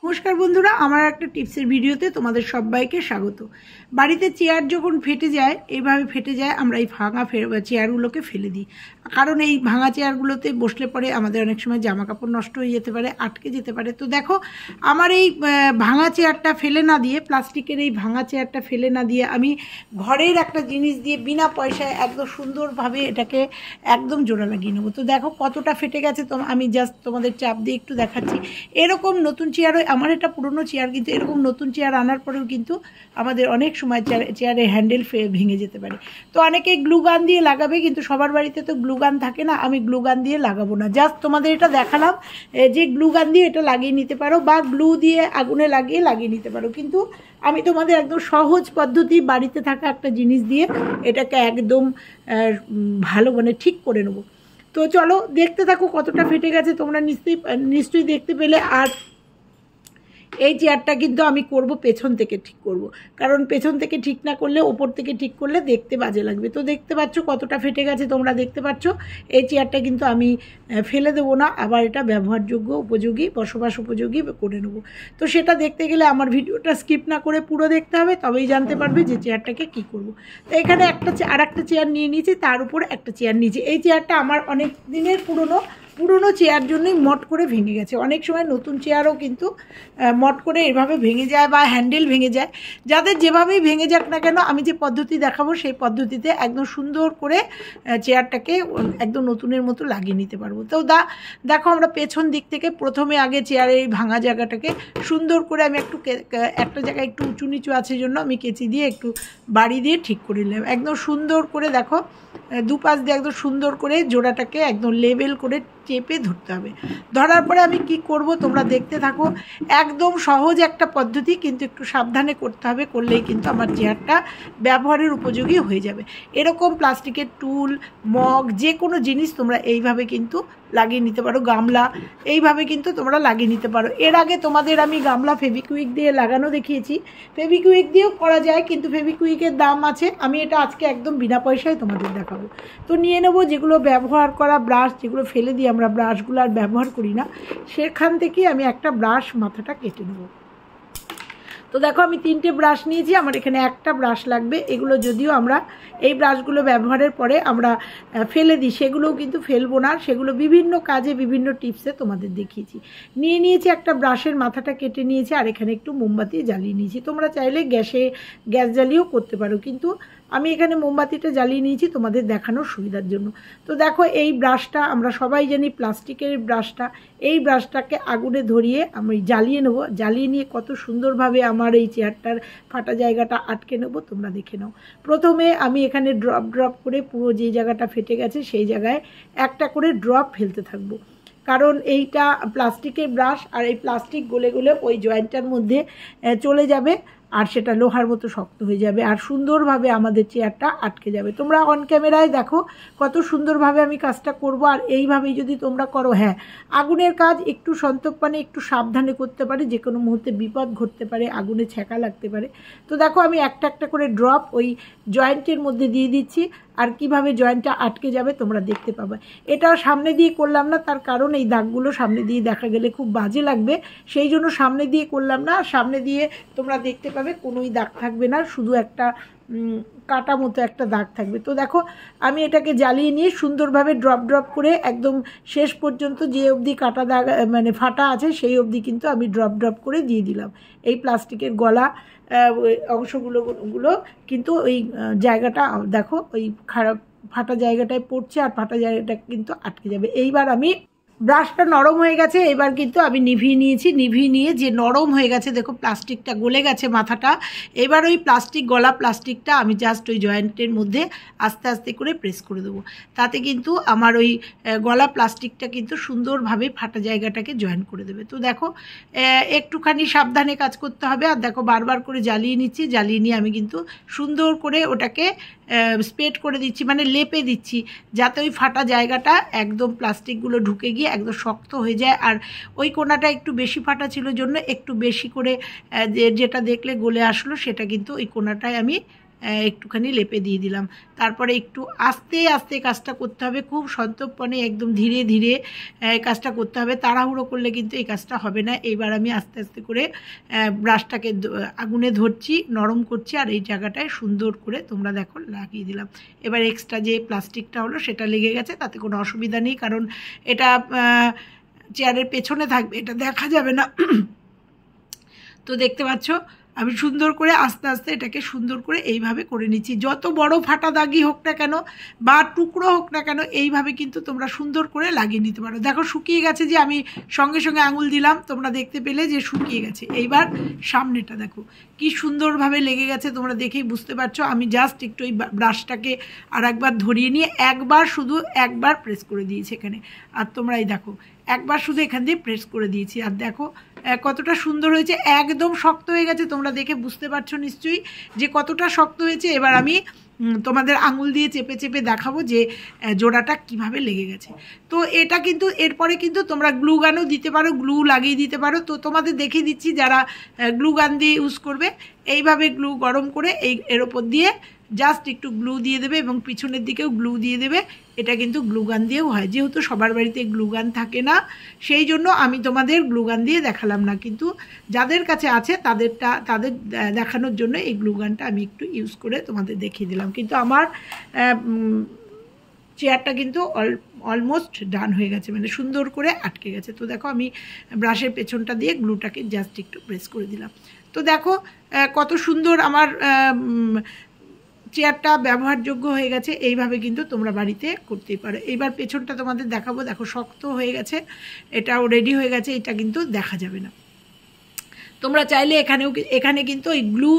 নমস্কার বন্ধুরা, আমার একটা টিপসের ভিডিওতে তোমাদের সবাইকে স্বাগত। বাড়িতে চেয়ার যখন ফেটে যায়, এইভাবে ফেটে যায়, আমরা এই ভাঙা চেয়ারগুলোকে ফেলে দিই। কারণ এই ভাঙা চেয়ারগুলোতে বসলে পরে আমাদের অনেক সময় জামা কাপড় নষ্ট হয়ে যেতে পারে, আটকে যেতে পারে। তো দেখো, আমার এই ভাঙা চেয়ারটা ফেলে না দিয়ে, প্লাস্টিকের এই ভাঙা চেয়ারটা ফেলে না দিয়ে আমি ঘরের একটা জিনিস দিয়ে বিনা পয়সায় একদম সুন্দরভাবে এটাকে একদম জোড়া লাগিয়ে নেবো। তো দেখো কতটা ফেটে গেছে, তো আমি জাস্ট তোমাদের চাপ দিয়ে একটু দেখাচ্ছি। এরকম নতুন চেয়ারও, আমার এটা পুরনো চেয়ার, কিন্তু এরকম নতুন চেয়ার আনার পরেও কিন্তু আমাদের অনেক সময় চেয়ারের হ্যান্ডেল ভেঙে যেতে পারে। তো অনেকেই গ্লু গান দিয়ে লাগাবে, কিন্তু সবার বাড়িতে তো গ্লু গান থাকে না। আমি গ্লু গান দিয়ে লাগাবো না, জাস্ট তোমাদের এটা দেখালাম যে গ্লু গান দিয়ে এটা লাগিয়ে নিতে পারো, বা গ্লু দিয়ে আগুনে লাগিয়ে নিতে পারো। কিন্তু আমি তোমাদের একদম সহজ পদ্ধতি, বাড়িতে থাকা একটা জিনিস দিয়ে এটাকে একদম ভালো ঠিক করে নেবো। তো চলো দেখতে থাকো কতটা ফেটে গেছে, তোমরা নিশ্চয়ই দেখতে পেলে। আর এই চেয়ারটা কিন্তু আমি করব পেছন থেকে ঠিক করব, কারণ পেছন থেকে ঠিক না করলে ওপর থেকে ঠিক করলে দেখতে বাজে লাগবে। তো দেখতে পাচ্ছ কতটা ফেটে গেছে, তোমরা দেখতে পাচ্ছ। এই চেয়ারটা কিন্তু আমি ফেলে দেবো না, আবার এটা ব্যবহারযোগ্য, উপযোগী, বসবাস উপযোগী করে নেব। তো সেটা দেখতে গেলে আমার ভিডিওটা স্কিপ না করে পুরো দেখতে হবে, তবেই জানতে পারবে যে চেয়ারটাকে কি করব। তো এখানে আর একটা চেয়ার নিয়ে নিয়েছি, তার উপর একটা চেয়ার নিয়েছি। এই চেয়ারটা আমার অনেক দিনের পুরনো চেয়ার জন্যই মট করে ভেঙে গেছে। অনেক সময় নতুন চেয়ারও কিন্তু মট করে এভাবে ভেঙে যায়, বা হ্যান্ডেল ভেঙে যায়। যাদের যেভাবেই ভেঙে যাক না কেন, আমি যে পদ্ধতি দেখাবো সেই পদ্ধতিতে একদম সুন্দর করে চেয়ারটাকে একদম নতুনের মতো লাগিয়ে নিতে পারবো। তো দেখো, আমরা পেছন দিক থেকে প্রথমে আগে চেয়ারের এই ভাঙা জায়গাটাকে সুন্দর করে আমি একটা জায়গায় একটু উঁচু নিচু আছে জন্য আমি কেচি দিয়ে একটু বাড়ি দিয়ে ঠিক করে নিলাম। একদম সুন্দর করে দেখো, দুপাশ দিয়ে একদম সুন্দর করে জোড়াটাকে একদম লেবেল করে চেপে ধরতে হবে। ধরার পরে আমি কি করব তোমরা দেখতে থাকো। একদম সহজ একটা পদ্ধতি, কিন্তু একটু সাবধানে করতে হবে, করলেই কিন্তু আমার চেয়ারটা ব্যবহারের উপযোগী হয়ে যাবে। এরকম প্লাস্টিকের টুল, মগ, যে কোনো জিনিস তোমরা এইভাবে কিন্তু লাগিয়ে নিতে পারো। গামলা এইভাবে কিন্তু তোমরা লাগিয়ে নিতে পারো। এর আগে তোমাদের আমি গামলা ফেভিকুইক দিয়ে লাগানো দেখিয়েছি। ফেভিকুইক দিয়েও করা যায়, কিন্তু ফেভিকুইকের দাম আছে। আমি এটা আজকে একদম বিনা পয়সায় তোমাদের দেখাবো। তো নিয়ে নেবো যেগুলো ব্যবহার করা ব্রাশ, যেগুলো ফেলে দিই আমরা, ব্রাশগুলো আর ব্যবহার করি না, সেখান থেকে আমি একটা ব্রাশ মাথাটা কেটে নেবো। তো দেখো, আমি 3টে ব্রাশ নিয়েছি, আমার এখানে একটা ব্রাশ লাগবে। এগুলো যদিও আমরা এই ব্রাশগুলো ব্যবহারের পরে আমরা ফেলে দিই, সেগুলোও কিন্তু ফেলবো না, সেগুলো বিভিন্ন কাজে বিভিন্ন টিপসে তোমাদের দেখিয়েছি। নিয়েছি একটা ব্রাশের মাথাটা কেটে নিয়েছি, আর এখানে একটু মোমবাতি জ্বালিয়ে নিয়েছি। তোমরা চাইলে গ্যাস জ্বালিয়েও করতে পারো, কিন্তু আমি এখানে মোমবাতিটা জ্বালিয়ে নিয়েছি তোমাদের দেখানোর সুবিধার জন্য। তো দেখো, এই ব্রাশটা আমরা সবাই জানি প্লাস্টিকের ব্রাশটা, এই ব্রাশটাকে আগুনে ধরিয়ে আমি জ্বালিয়ে নেবো। জ্বালিয়ে নিয়ে কত সুন্দরভাবে আমার এই চেয়ারটার ফাটা জায়গাটা আটকে নেবো, তোমরা দেখে নাও। প্রথমে আমি এখানে ড্রপ করে পুরো যে জায়গাটা ফেটে গেছে সেই জায়গায় একটা করে ড্রপ ফেলতে থাকবো, কারণ এইটা প্লাস্টিকের ব্রাশ, আর এই প্লাস্টিক গলে গলে ওই জয়েন্টটার মধ্যে চলে যাবে, আর সেটা লোহার মতো শক্ত হয়ে যাবে, আর সুন্দরভাবে আমাদের চেয়ারটা আটকে যাবে। তোমরা অন ক্যামেরায় দেখো কত সুন্দরভাবে আমি কাজটা করব। আর এইভাবেই যদি তোমরা করো, হ্যাঁ, আগুনের কাজ একটু সন্তর্পণে, একটু সাবধানে করতে পারে, যে কোনো মুহূর্তে বিপদ ঘটতে পারে, আগুনে ছ্যাঁকা লাগতে পারে। তো দেখো, আমি একটা করে ড্রপ ওই জয়েন্টের মধ্যে দিয়ে দিচ্ছি, আর কিভাবে জয়েন্টটা আটকে যাবে তোমরা দেখতে পাবে। এটাও সামনে দিয়ে করলাম না, তার কারণ এই দাগগুলো সামনে দিয়ে দেখা গেলে খুব বাজে লাগবে, সেই জন্য সামনে দিয়ে করলাম না। সামনে দিয়ে তোমরা দেখতে পাবে কোনোই দাগ থাকবে না, শুধু একটা কাটা মতো একটা দাগ থাকবে। তো দেখো, আমি এটাকে জ্বালিয়ে নিয়ে সুন্দরভাবে ড্রপ করে একদম শেষ পর্যন্ত যে অবধি কাটা দাগ ফাটা আছে সেই অবধি কিন্তু আমি ড্রপ করে দিয়ে দিলাম। এই প্লাস্টিকের গলা অংশগুলো কিন্তু ওই জায়গাটা দেখো, ওই ফাটা জায়গাটায় পড়ছে, আর ফাটা জায়গাটা কিন্তু আটকে যাবে। এইবার আমি ব্রাশটা নরম হয়ে গেছে, এবার কিন্তু আমি নিভিয়ে নিয়ে যে নরম হয়ে গেছে, দেখো প্লাস্টিকটা গলে গেছে মাথাটা। এবার ওই গলা প্লাস্টিকটা আমি জাস্ট ওই জয়েন্টের মধ্যে আস্তে আস্তে করে প্রেস করে দেবো। তাতে কিন্তু আমার ওই গলা প্লাস্টিকটা কিন্তু সুন্দরভাবে ফাটা জায়গাটাকে জয়েন করে দেবে। তো দেখো, একটুখানি সাবধানে কাজ করতে হবে। আর দেখো, বারবার করে জ্বালিয়ে নিয়ে আমি কিন্তু সুন্দর করে ওটাকে স্প্রেড করে দিচ্ছি, লেপে দিচ্ছি, যাতে ওই ফাটা জায়গাটা একদম প্লাস্টিকগুলো ঢুকে গিয়ে একদম শক্ত হয়ে যায়। আর ওই কোণাটা একটু বেশি ফাটা ছিল জন্য একটু বেশি করে যেটা দেখলে গলে আসলো, সেটা কিন্তু ওই কোণাটায় আমি একটুখানি লেপে দিয়ে দিলাম। তারপরে একটু আস্তে আস্তে কাজটা করতে হবে, খুব সন্তর্পণে একদম ধীরে ধীরে কাজটা করতে হবে। তাড়াহুড়ো করলে কিন্তু এই কাজটা হবে না। এইবার আমি আস্তে আস্তে করে ব্রাশটাকে আগুনে ধরছি, নরম করছি, আর এই জায়গাটায় সুন্দর করে তোমরা দেখো লাগিয়ে দিলাম। এবার এক্সট্রা যে প্লাস্টিকটা হলো সেটা লেগে গেছে, তাতে কোনো অসুবিধা নেই, কারণ এটা চেয়ারের পেছনে থাকবে, এটা দেখা যাবে না। তো দেখতে পাচ্ছ আমি সুন্দর করে আস্তে আস্তে এটাকে সুন্দর করে এইভাবে করে নিচ্ছি। যত বড় ফাটা দাগি হোক না কেন বা টুকরো হোক না কেন, এইভাবে কিন্তু তোমরা সুন্দর করে লাগিয়ে নিতে পারো। দেখো শুকিয়ে গেছে, যে আমি সঙ্গে সঙ্গে আঙুল দিলাম, তোমরা দেখতে পেলে যে শুকিয়ে গেছে। এইবার সামনেটা দেখো কি সুন্দরভাবে লেগে গেছে, তোমরা দেখেই বুঝতে পারছো। আমি জাস্ট একটু এই ব্রাশটাকে আর একবার ধরিয়ে নিয়ে শুধু একবার প্রেস করে দিয়েছি এখানে, আর তোমরা এই দেখো একবার শুধু এখান দিয়ে প্রেস করে দিয়েছি, আর দেখো কতটা সুন্দর হয়েছে। একদম শক্ত হয়ে গেছে, তোমরা দেখে বুঝতে পারছো নিশ্চয়ই যে কতটা শক্ত হয়েছে। এবার আমি তোমাদের আঙুল দিয়ে চেপে চেপে দেখাবো যে জোড়াটা কিভাবে লেগে গেছে। তো এটা কিন্তু এরপরে কিন্তু তোমরা গ্লু গানও দিতে পারো, গ্লু লাগিয়ে দিতে পারো। তো তোমাদের দেখিয়ে দিচ্ছি যারা গ্লু গান দিয়ে ইউজ করবে, এইভাবে গ্লু গরম করে এর ওপর দিয়ে জাস্ট একটু গ্লু দিয়ে দেবে এবং পিছনের দিকেও গ্লু দিয়ে দেবে। এটা কিন্তু গ্লু গান দিয়েও হয়, যেহেতু সবার বাড়িতে গ্লু গান থাকে না, সেই জন্য আমি তোমাদের গ্লু গান দিয়ে দেখালাম না, কিন্তু যাদের কাছে আছে তাদের দেখানোর জন্য এই গ্লু গানটা আমি একটু ইউজ করে তোমাদের দেখিয়ে দিলাম। কিন্তু আমার চেয়ারটা কিন্তু অলমোস্ট ডান হয়ে গেছে, মানে সুন্দর করে আটকে গেছে। তো দেখো আমি ব্রাশের পেছনটা দিয়ে গ্লুটাকে জাস্ট একটু প্রেস করে দিলাম। তো দেখো কত সুন্দর আমার চেয়ারটা ব্যবহারযোগ্য হয়ে গেছে। এইভাবে কিন্তু তোমরা বাড়িতে করতেই পারো। এইবার পেছনটা তোমাদের দেখাবো। দেখো শক্ত হয়ে গেছে, এটাও রেডি হয়ে গেছে, এটা কিন্তু দেখা যাবে না। তোমরা চাইলে এখানে কিন্তু ওই গ্লু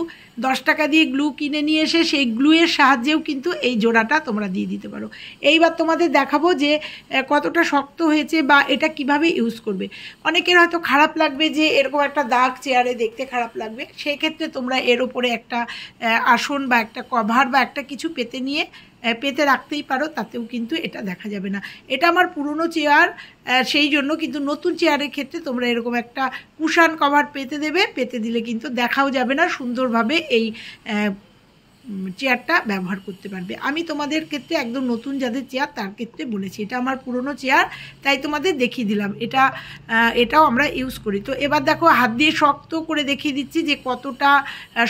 10 টাকা দিয়ে গ্লু কিনে নিয়ে এসে সেই গ্লুয়ের সাহায্যেও কিন্তু এই জোড়াটা তোমরা দিয়ে দিতে পারো। এইবার তোমাদের দেখাবো যে কতটা শক্ত হয়েছে বা এটা কিভাবে ইউজ করবে। অনেকের হয়তো খারাপ লাগবে যে এরকম একটা দাগ চেয়ারে দেখতে খারাপ লাগবে, সেই ক্ষেত্রে তোমরা এর ওপরে একটা আসন বা একটা কভার বা একটা কিছু পেতে রাখতেই পারো, তাতেও কিন্তু এটা দেখা যাবে না। এটা আমার পুরনো চেয়ার, সেই জন্য কিন্তু নতুন চেয়ারের ক্ষেত্রে তোমরা এরকম একটা কুশান কভার পেতে দেবে, পেতে দিলে কিন্তু দেখাও যাবে না, সুন্দরভাবে এই চেয়ারটা ব্যবহার করতে পারবে। আমি তোমাদের ক্ষেত্রে একদম নতুন যাদের চেয়ার তার ক্ষেত্রে বলেছি, এটা আমার পুরনো চেয়ার তাই তোমাদের দেখিয়ে দিলাম। এটাও আমরা ইউজ করি। তো এবার দেখো হাত দিয়ে শক্ত করে দেখিয়ে দিচ্ছি যে কতটা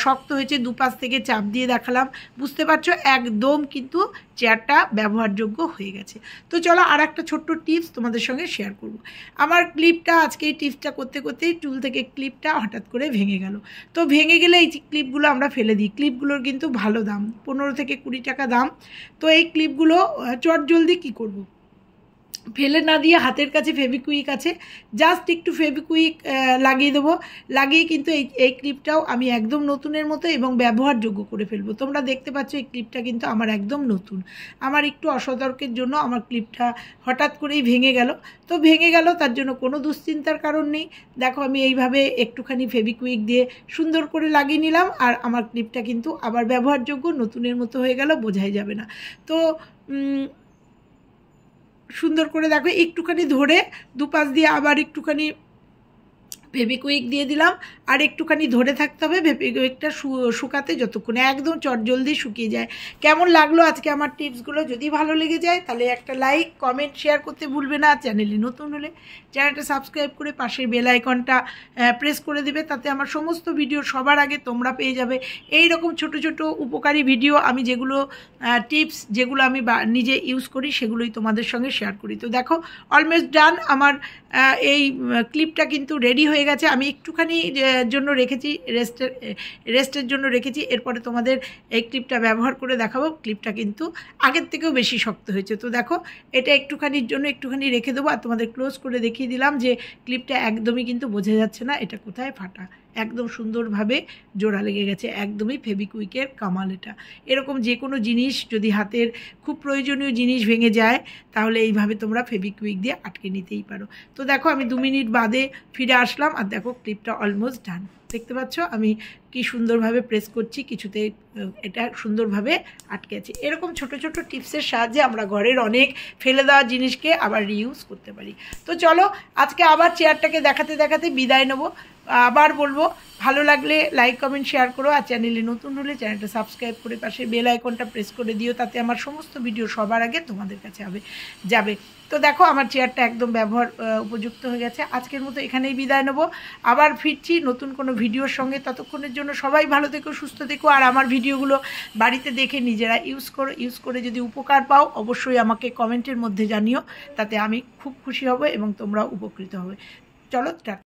শক্ত হয়েছে। দুপাশ থেকে চাপ দিয়ে দেখালাম, বুঝতে পারছো একদম কিন্তু চেয়ারটা ব্যবহারযোগ্য হয়ে গেছে। তো চলো আর একটা ছোট্ট টিপস তোমাদের সঙ্গে শেয়ার করব। আমার ক্লিপটা আজকে এই টিপসটা করতে করতেই চুল থেকে ক্লিপটা হঠাৎ করে ভেঙে গেল। তো ভেঙে গেলে এই ক্লিপগুলো আমরা ফেলে দিই। ক্লিপগুলোর কিন্তু ভালো দাম, 15 থেকে 20 টাকা দাম। তো এই ক্লিপগুলো চটজলদি কী করব, ফেলে না দিয়ে হাতের কাছে ফেভিকুইক আছে, জাস্ট একটু ফেভিকুইক লাগিয়ে দেবো। লাগিয়ে কিন্তু এই ক্লিপটাও আমি একদম নতুনের মতো এবং ব্যবহারযোগ্য করে ফেলবো। তোমরা দেখতে পাচ্ছ এই ক্লিপটা কিন্তু আমার একদম নতুন। আমার একটু অসতর্কের জন্য আমার ক্লিপটা হঠাৎ করেই ভেঙে গেল। তো ভেঙে গেল, তার জন্য কোনো দুশ্চিন্তার কারণ নেই। দেখো আমি এইভাবে একটুখানি ফেভিকুইক দিয়ে সুন্দর করে লাগিয়ে নিলাম, আর আমার ক্লিপটা কিন্তু আবার ব্যবহারযোগ্য নতুনের মতো হয়ে গেল, বোঝাই যাবে না। তো সুন্দর করে দেখো একটুখানি ধরে দুপাশ দিয়ে আবার একটুখানি ফেভিকুইক দিয়ে দিলাম, আর একটুখানি ধরে থাকতে হবে ফেভিকুইকটা শুকাতে, যতক্ষণে একদম চটজলদি শুকিয়ে যায়। কেমন লাগলো আজকে আমার টিপসগুলো? যদি ভালো লেগে যায় তাহলে একটা লাইক, কমেন্ট, শেয়ার করতে ভুলবে না। চ্যানেলে নতুন হলে চ্যানেলটা সাবস্ক্রাইব করে পাশের বেল আইকনটা প্রেস করে দেবে, তাতে আমার সমস্ত ভিডিও সবার আগে তোমরা পেয়ে যাবে। এই রকম ছোট ছোট উপকারী ভিডিও আমি যেগুলো টিপস যেগুলো আমি নিজে ইউজ করি সেগুলোই তোমাদের সঙ্গে শেয়ার করি। তো দেখো অলমোস্ট ডান, আমার এই ক্লিপটা কিন্তু রেডি হয়ে গেছে। আমি একটুখানি জন্য রেখেছি, রেস্টের জন্য রেখেছি। এরপরে তোমাদের এই ক্লিপটা ব্যবহার করে দেখাবো। ক্লিপটা কিন্তু আগের থেকেও বেশি শক্ত হয়েছে। তো দেখো এটা একটুখানির জন্য একটুখানি রেখে দেবো, আর তোমাদের ক্লোজ করে দেখিয়ে দিলাম যে ক্লিপটা একদমই কিন্তু বোঝা যাচ্ছে না এটা কোথায় ফাটা, একদম সুন্দরভাবে জোড়া লেগে গেছে, একদমই ফেভিকুইকের কামাল এটা। এরকম যে কোনো জিনিস যদি হাতের খুব প্রয়োজনীয় জিনিস ভেঙে যায় তাহলে এইভাবে তোমরা ফেভিকুইক দিয়ে আটকে নিতেই পারো। তো দেখো আমি 2 মিনিট বাদে ফিরে আসলাম, আর দেখো ক্লিপটা অলমোস্ট ডান। দেখতে পাচ্ছ আমি কি সুন্দরভাবে প্রেস করছি, কিছুতে এটা সুন্দরভাবে আটকে আছে। এরকম ছোট ছোট টিপসের সাহায্যে আমরা ঘরের অনেক ফেলে দেওয়া জিনিসকে আবার রিইউজ করতে পারি। তো চলো আজকে আবার চেয়ারটাকে দেখাতে দেখাতে বিদায় নেবো। আবার বলবো, ভালো লাগলে লাইক কমেন্ট শেয়ার করো, আর চ্যানেলে নতুন হলে চ্যানেলটা সাবস্ক্রাইব করে পাশে বেল আইকনটা প্রেস করে দিও, তাতে আমার সমস্ত ভিডিও সবার আগে তোমাদের কাছে যাবে। তো দেখো আমার চেয়ারটা একদম ব্যবহার উপযুক্ত হয়ে গেছে। আজকের মতো এখানেই বিদায় নেবো, আবার ফিরছি নতুন কোনো ভিডিওর সঙ্গে। ততক্ষণের জন্য সবাই ভালো থেকো, সুস্থ থেকো, আর আমার ভিডিওগুলো বাড়িতে দেখে নিজেরা ইউজ করে যদি উপকার পাও অবশ্যই আমাকে কমেন্টের মধ্যে জানিও, তাতে আমি খুব খুশি হব এবং তোমরাও উপকৃত হবে। চলো টাটা।